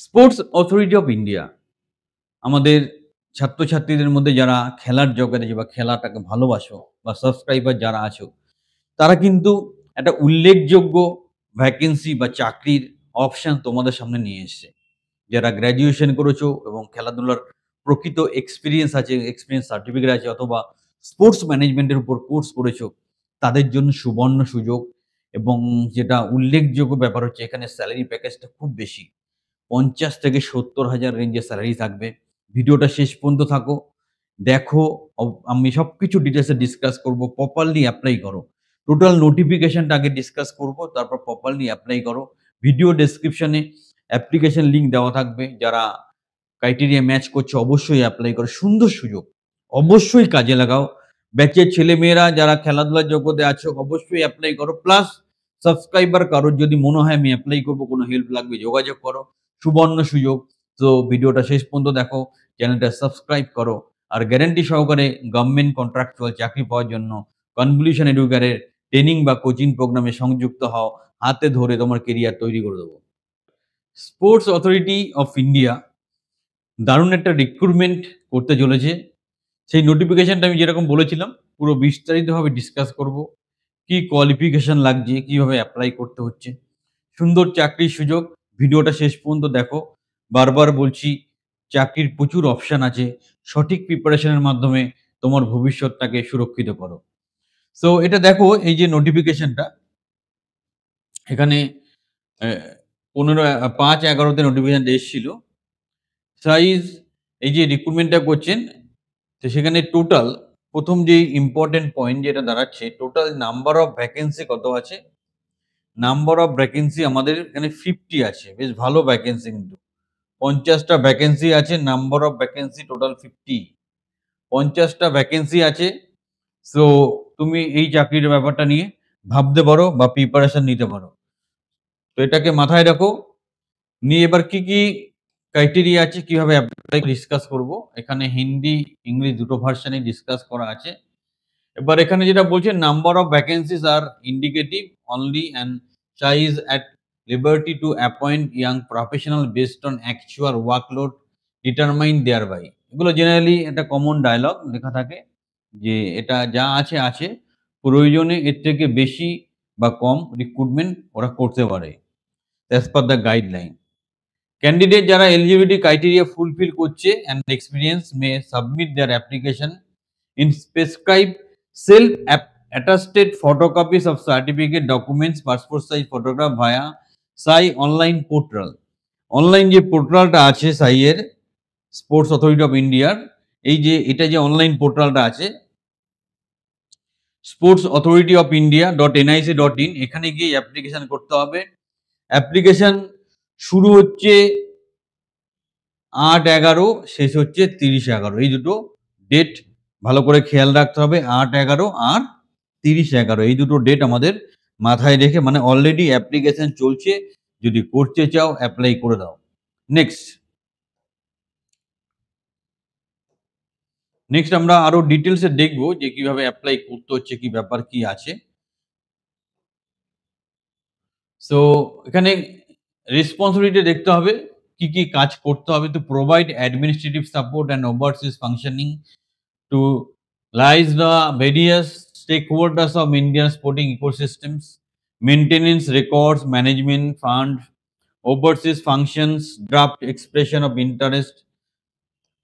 Sports authority of India আমাদের ছাত্রছাত্রীদের মধ্যে যারা খেলার জগতে বা খেলাটাকে ভালোবাসো বা সাবস্ক্রাইবার যারা আছো, তারা কিন্তু একটা উল্লেখযোগ্য ভ্যাকেন্সি বা চাকরির অপশন তোমাদের সামনে নিয়ে এসছে। যারা গ্র্যাজুয়েশন করেছো এবং খেলাধুলার প্রকৃত এক্সপেরিয়েন্স আছে, এক্সপেরিয়েন্স সার্টিফিকেট আছে অথবা স্পোর্টস ম্যানেজমেন্টের উপর কোর্স করেছো, তাদের জন্য সুবর্ণ সুযোগ। এবং যেটা উল্লেখযোগ্য ব্যাপার হচ্ছে এখানে স্যালারি প্যাকেজটা খুব বেশি। ৫০ থেকে ৭০,০০০ রেঞ্জে স্যালারি থাকবে। ভিডিওটা শেষ পর্যন্ত থাকো। দেখো, আমি সবকিছু ডিটেইলসে ডিসকাস করব। প্রপারলি এপ্লাই করো। টোটাল নোটিফিকেশনটা আগে ডিসকাস করব, তারপর প্রপারলি এপ্লাই করো। ভিডিও ডেসক্রিপশনে অ্যাপ্লিকেশন লিংক দেওয়া থাকবে। যারা ক্রাইটেরিয়া ম্যাচ করছে অবশ্যই এপ্লাই করো। সুন্দর সুযোগ। অবশ্যই কাজে লাগাও। ব্যাচের ছেলেমেয়েরা যারা খেলাধুলার জগতে আছো অবশ্যই এপ্লাই করো। প্লাস সাবস্ক্রাইবার কারোর যদি মনে হয় আমি এপ্লাই করব, কোনো হেল্প লাগবে যোগাযোগ করো। সুবর্ণ সুযোগ। তো ভিডিওটা শেষ পর্যন্ত দেখো, চ্যানেলটা সাবস্ক্রাইব করো। আর গ্যারান্টি সহকারে গভর্নমেন্ট কন্ট্রাকচুয়াল চাকরি পাওয়ার জন্য কনভলিউশন এডুকেয়ারের ট্রেনিং বা কোচিং প্রোগ্রামে সংযুক্ত হও। হাতে ধরে তোমার কেরিয়ার তৈরি করে দেবো। স্পোর্টস অথরিটি অফ ইন্ডিয়া দারুণ একটা রিক্রুটমেন্ট করতে চলেছে। সেই নোটিফিকেশনটা আমি যেরকম বলেছিলাম পুরো বিস্তারিতভাবে ডিসকাস করব। কি কোয়ালিফিকেশন লাগছে, কিভাবে এপ্লাই করতে হচ্ছে। সুন্দর চাকরির সুযোগ। ভিডিওটা শেষ পর্যন্ত দেখো। বারবার বলছি, চাকরির প্রচুর অপশন আছে। সঠিক প্রিপারেশনের মাধ্যমে তোমার ভবিষ্যৎটাকে সুরক্ষিত করো। সো এটা দেখো, এই যে নোটিফিকেশনটা এখানে ৫/১১ তে নোটিফিকেশনটা এসেছিল। সাইজ এই যে রিক্রুটমেন্টটা করছেন, তো সেখানে টোটাল প্রথম যে ইম্পোর্টেন্ট পয়েন্ট যেটা দাঁড়াচ্ছে, টোটাল নাম্বার অফ ভ্যাকেন্সি কত আছে? নাম্বার অফ ভ্যাকেন্সি আমাদের এখানে 50 আছে। বেশ ভালো ভ্যাকেন্সি কিন্তু। ৫০ টা ভ্যাকেন্সি আছে। Number of vacancy total 50। ৫০ টা ভ্যাকেন্সি আছে। সো তুমি এই চাকরির ব্যাপারটা নিয়ে ভাবতে পারো বা প্রিপারেশন নিতে পারো। তো এটাকে মাথায় রাখো। নিয়ে এবার কি ক্রাইটেরিয়া আছে, কিভাবে এপ্লাই ডিসকাস করব। এখানে হিন্দি, ইংলিশ দুটো ভার্শনেই ডিসকাস করা আছে। এবার এখানে যেটা বলছে, number of vacancies are indicative only and চাই is at liberty to appoint young professional based on actual workload determine thereby. এগুলো জেনারেলি একটা কমন ডায়লগ লেখা থাকে যে এটা যা আছে আছে, প্রয়োজনে এর থেকে বেশি বা কম রিক্রুটমেন্ট ওরা করতে পারে as per the guideline. Candidate যারা এলিজিবিলিটি ক্রাইটেরিয়া ফুলফিল করছে and experience May submit their application in prescribed self-attested photocopies of certificate documents, passport size photograph via SAI online portal. Online যে পোর্টালটা আছে সাই এর, স্পোর্টস অথরিটি অফ ইন্ডিয়ার, এই যে এটা যে অনলাইন পোর্টালটা আছে sports authority of India .nic.in, এখানে গিয়ে অ্যাপ্লিকেশন করতে হবে। অ্যাপ্লিকেশন শুরু হচ্ছে ৮/১১, শেষ হচ্ছে ৩০/১১। এই দুটো ডেট ভালো করে খেয়াল রাখতে হবে। ৮/১১ আর ৩০/১১ এই দুটো ডেট আমাদের মাথায় রেখে, মানে অলরেডি অ্যাপ্লিকেশন চলছে। যদি করতে চাও অ্যাপ্লাই করে দাও। নেক্সট আমরা আরো ডিটেলসে দেখব যে কিভাবে অ্যাপ্লাই করতে হচ্ছে, কি ব্যাপার কি আছে। সো এখানে রেসপন্সিবিলিটি দেখতে হবে, কি কাজ করতে হবে। তো provide administrative support and overseas functioning to liaise the various stakeholders of Indian sporting ecosystems, maintenance, records, management, fund, overseas functions, draft expression of interest,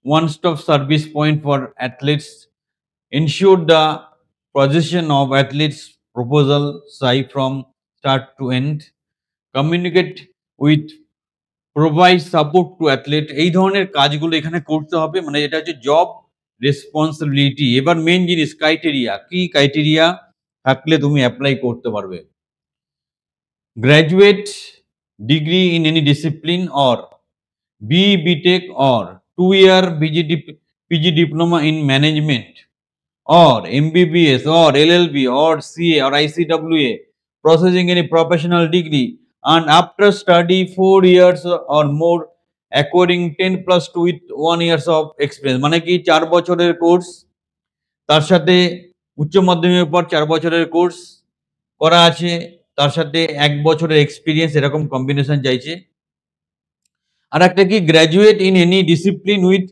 one-stop service point for athletes, ensure the possession of athletes' proposal side from start to end, communicate with provide support to athlete. এই ধরনের কাজগুলো এখানে করতে হবে, মানে এটা হচ্ছে job responsibility. এবার মেন জিনিস ক্রাইটেরিয়া, কি ক্রাইটেরিয়া থাকলে তুমি অ্যাপ্লাই করতে পারবে। Graduate degree in any discipline or BTech or 2-year PG diploma in management or MBBS or LLB or CA or ICWA, processing any professional degree, and after study 4 years or more acquiring 10+2 with 1 years of experience। মানে কি 4 বছরের course, তার সাথে উচ্চ মাধ্যমিকের পর 4 বছরের course করা আছে, তার সাথে 1 বছরের এক্সপিরিয়েন্স, এরকম কম্বিনেশন চাইছে। আর একটা কি, graduate in any discipline with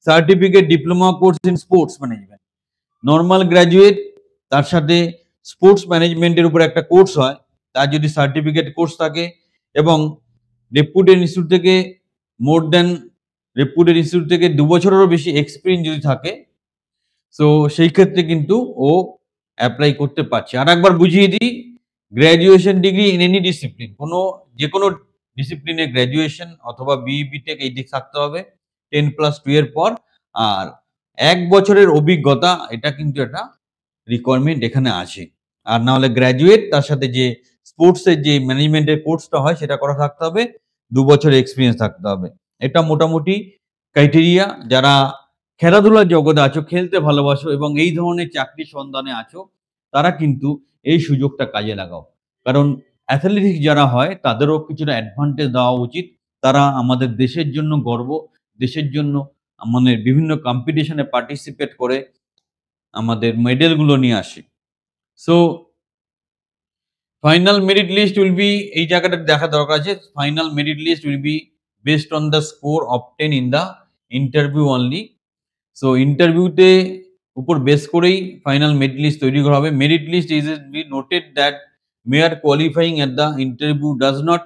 certificate diploma course in sports management. Normal graduate, তার সাথে স্পোর্টস ম্যানেজমেন্টের উপর একটা কোর্স হয়, তার যদি সার্টিফিকেট কোর্স থাকে এবং রেপুটেড ইনস্টিটিউট থেকে মোর দেন রেপুটেড ইনস্টিটিউট থেকে 2 বছরেরও বেশি এক্সপিরিয়েন্স যদি থাকে, সো সেই ক্ষেত্রে কিন্তু ও অ্যাপ্লাই করতে পারছে। আর একবার বুঝিয়ে দিই, graduation degree in any discipline, যে কোনো ডিসিপ্লিনে গ্র্যাজুয়েশন অথবা বিই বিটেক এই দিক থাকতে হবে 10+2 এর পর। আর 1 বছরের অভিজ্ঞতা, এটা কিন্তু একটা রিকোয়ারমেন্ট এখানে আছে। আর না হলে গ্র্যাজুয়েট, তার সাথে যে স্পোর্টসের যে ম্যানেজমেন্টের কোর্সটা হয় সেটা করা থাকতে হবে, 2 বছরের এক্সপিরিয়েন্স থাকতে হবে। এটা মোটামুটি ক্রাইটেরিয়া। যারা খেলাধুলার জগতে আছো, খেলতে ভালোবাসো এবং এই ধরনের চাকরির সন্ধানে আছো, তারা কিন্তু এই সুযোগটা কাজে লাগাও। কারণ অ্যাথলেটিক্স যারা হয় তাদেরও কিছুটা অ্যাডভান্টেজ দেওয়া উচিত। তারা আমাদের দেশের জন্য গর্ব, দেশের জন্য আমাদের বিভিন্ন কম্পিটিশনে পার্টিসিপেট করে আমাদের মেডেলগুলো নিয়ে আসে। So final merit list will be, এই জায়গাটা দেখা দরকার আছে। Final merit list will be based on the score obtained in the interview only. So ইন্টারভিউতে উপর বেস করেই ফাইনাল মেরিট লিস্ট তৈরি করা হবে। Merit list is be noted that mere qualifying at the interview does not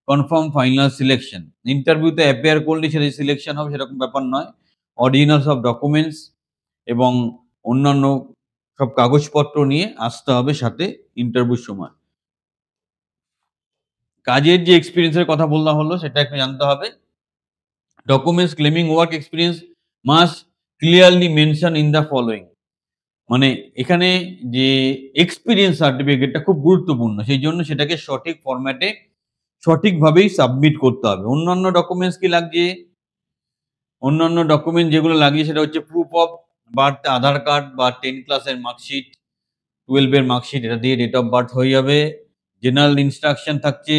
confirm final selection. ইন্টারভিউতে appear করলে সেটা selection হবে সেরকম ব্যাপার নয়। অরিজিনাল সব ডকুমেন্টস এবং অন্যান্য সব কাগজপত্র নিয়ে আসতে হবে সাথে ইন্টারভিউর সময়। কাজের যে এক্সপিরিয়েন্সের কথা বলা হলো সেটা একটু জানতে হবে। Documents claiming work experience must clearly mention in the following. মানে এখানে যে এক্সপিরিয়েন্স সার্টিফিকেটটা খুব গুরুত্বপূর্ণ, সেই জন্য সেটাকে সঠিক ফরম্যাটে সঠিকভাবেই সাবমিট করতে হবে। অন্যান্য ডকুমেন্টস কি লাগছে? অন্যান্য ডকুমেন্ট যেগুলো লাগছে সেটা হচ্ছে proof of birth, Aadhaar card বা 10 ক্লাসের মার্কশিট, 12 এর মার্কশিট, এটা দিয়ে ডেট অফ বার্থ হয়ে যাবে। জেনারেল ইনস্ট্রাকশন থাকছে,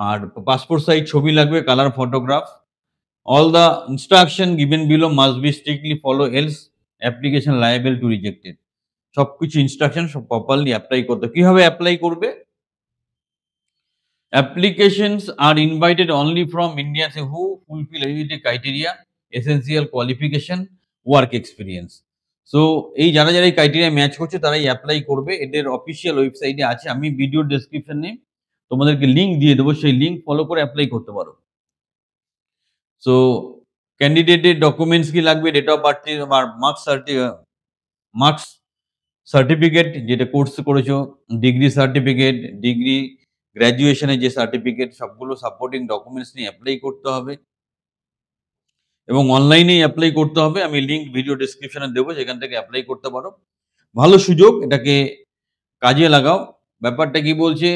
আর পাসপোর্ট সাইজ ছবি লাগবে, colour photograph. All the instruction given below must be strictly follow, else application liable to rejected. সবকিছু ইনস্ট্রাকশন সব প্রপারলি অ্যাপ্লাই করতে। কিভাবে অ্যাপ্লাই করবে? Applications are invited only from Indians who fulfill eligibility criteria, essential qualification, work experience. So এই যারা এই criteria match করছে তারাই অ্যাপ্লাই করবে। এদের অফিসিয়াল ওয়েবসাইটে আছে, আমি ভিডিও ডেসক্রিপশনে তোমাদেরকে লিঙ্ক দিয়ে দেবো, সেই লিঙ্ক ফলো করে অ্যাপ্লাই করতে পারো। সো ক্যান্ডিডেটের ডকুমেন্টস কি লাগবে? ডেট অফ বার্থ আর মার্কস সার্টিফিকেট, যেটা কোর্স করেছো, ডিগ্রি সার্টিফিকেট, ডিগ্রি গ্র্যাজুয়েশনের যে সার্টিফিকেট, সবগুলো সাপোর্টিং ডকুমেন্টস নিয়ে অ্যাপ্লাই করতে হবে এবং অনলাইনেই অ্যাপ্লাই করতে হবে। আমি লিঙ্ক ভিডিও ডেসক্রিপশনে দেবো, সেখান থেকে অ্যাপ্লাই করতে পারো। ভালো সুযোগ, এটাকে কাজে লাগাও। ব্যাপারটা কি বলছে?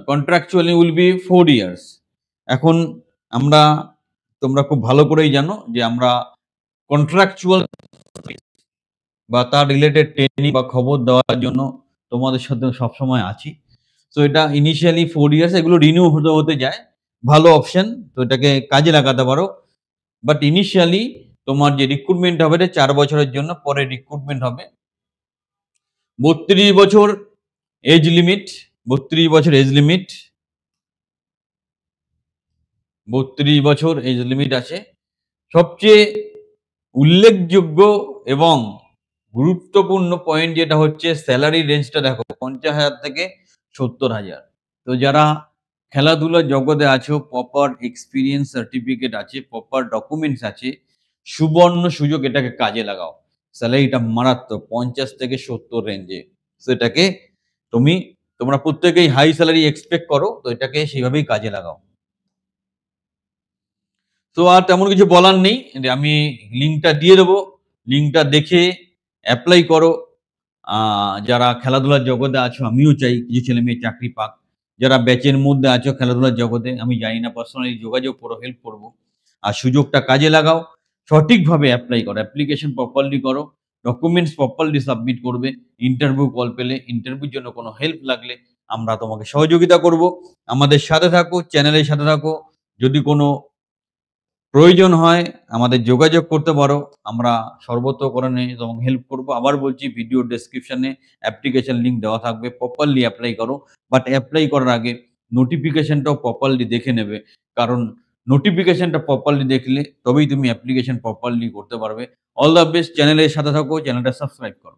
Contractually will be 4 years. এখন তোমরা খুব ভালো করেই জানো যে আমরা কন্ট্রাকচুয়াল বা তার রিলেটেড ট্রেনিং বা খবর দেওয়ার জন্য তোমাদের সাথে সবসময় আছি। সো এটা ইনিশিয়ালি 4 ইয়ার্স, এগুলো রিনিউ হতে যায়। ভালো অপশন, তো এটাকে কাজে লাগাতে পারো। বাট ইনিশিয়ালি তোমার যে রিক্রুটমেন্ট হবে এটা 4 বছরের জন্য, পরে রিক্রুটমেন্ট হবে। 32 বছর এজ লিমিট, 32 বছর এজ লিমিট, 32 বছর এজ লিমিট আছে। সবচেয়ে উল্লেখযোগ্য এবং গুরুত্বপূর্ণ পয়েন্ট যেটা হচ্ছে স্যালারি রেঞ্জটা দেখো, 50,000 থেকে 70,000। তো যারা খেলাধুলার জগতে আছো, প্রপার এক্সপিরিয়েন্স সার্টিফিকেট আছে, প্রপার ডকুমেন্টস আছে, সুবর্ণ সুযোগ, এটাকে কাজে লাগাও। স্যালারিটা মারাত্মক, 50 থেকে 70 রেঞ্জে। সেটাকে তোমরা প্রত্যেকেই হাই স্যালারি এক্সপেক্ট করো, তো এটাকে সেইভাবেই কাজে লাগাও। তো আর তেমন কিছু বলার নেই, আমি লিঙ্কটা দিয়ে দেবো, লিঙ্কটা দেখে অ্যাপ্লাই করো। যারা খেলাধুলার জগতে আছো, আমিও চাই কিছু ছেলে মেয়ে চাকরি পাক। যারা ব্যাচের মধ্যে আছো খেলাধুলার জগতে, আমি জানি না, পার্সোনালি যোগাযোগ করো, হেল্প করবো। আর সুযোগটা কাজে লাগাও, সঠিকভাবে অ্যাপ্লাই করো, অ্যাপ্লিকেশন প্রপারলি করো, ডকুমেন্টস প্রপারলি সাবমিট করবে। ইন্টারভিউ কল পেলে, ইন্টারভিউর জন্য কোনো হেল্প লাগলে আমরা তোমাকে সহযোগিতা করব। আমাদের সাথে থাকো, চ্যানেলের সাথে থাকো। যদি কোনো প্রয়োজন হয় আমাদের যোগাযোগ করতে পারো, আমরা সর্বতোকরণে তোমাকে হেল্প করবো। আবার বলছি, ভিডিও ডেসক্রিপশনে অ্যাপ্লিকেশন লিঙ্ক দেওয়া থাকবে, প্রপারলি অ্যাপ্লাই করো। বাট অ্যাপ্লাই করার আগে নোটিফিকেশনটাও প্রপারলি দেখে নেবে, কারণ নোটিফিকেশনটা প্রপারলি দেখলে তবেই তুমি অ্যাপ্লিকেশন প্রপারলি করতে পারবে। অল দ্য বেস্ট, চ্যানেলের সাথে থাকো, চ্যানেলটা সাবস্ক্রাইব করো।